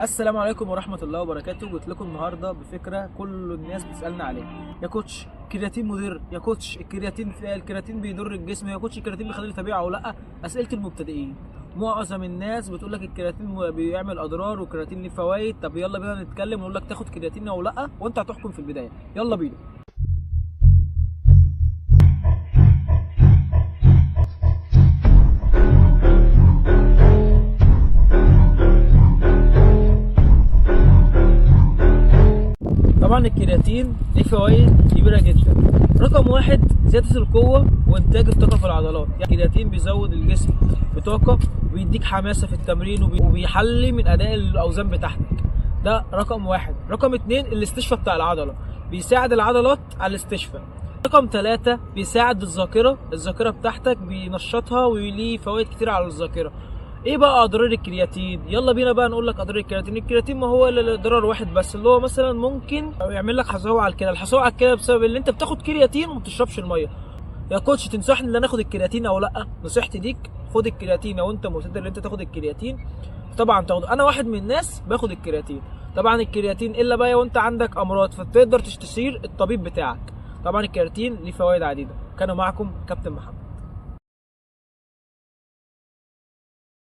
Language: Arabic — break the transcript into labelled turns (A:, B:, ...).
A: السلام عليكم ورحمة الله وبركاته. جيت لكم النهارده بفكرة كل الناس بتسألنا عليها. يا كوتش كرياتين مضر، يا كوتش الكرياتين بيضر الجسم، يا كوتش الكرياتين بيخلي طبيعي او لا؟ أسئلة المبتدئين. معظم الناس بتقول لك الكرياتين بيعمل اضرار والكرياتين ليه فوائد. طب يلا بينا نتكلم ونقول لك تاخد كرياتين او لا، وانت هتحكم في البداية. يلا بينا. طبعا الكرياتين ليه فوائد كبيره جدا. رقم واحد، زياده القوه وانتاج الطاقه في العضلات. يعني الكرياتين بيزود الجسم بطاقه وبيديك حماسه في التمرين وبيحلي من اداء الاوزان بتاعتك. ده رقم واحد. رقم اتنين، الاستشفاء بتاع العضله، بيساعد العضلات على الاستشفاء. رقم ثلاثة، بيساعد الذاكرة بتاعتك، بينشطها وليه فوائد كتير على الذاكرة. ايه بقى اضرار الكرياتين؟ يلا بينا بقى نقول لك اضرار الكرياتين. الكرياتين ما هو الا ضرر واحد بس، اللي هو مثلا ممكن يعمل لك حصوه على الكلى. الحصوه على الكلى بسبب اللي انت بتاخد كرياتين وما بتشربش الميه. يا كوتش تنصحني ان انا اخد الكرياتين او لا؟ نصيحتي ليك، خد الكرياتين لو انت معتاد ان انت تاخد الكرياتين. طبعا تاخده. انا واحد من الناس باخد الكرياتين. طبعا الكرياتين الا بقى وانت عندك امراض فتقدر تستشير الطبيب بتاعك. طبعا الكرياتين ليه فوائد عديده. كان معكم كابتن محمد.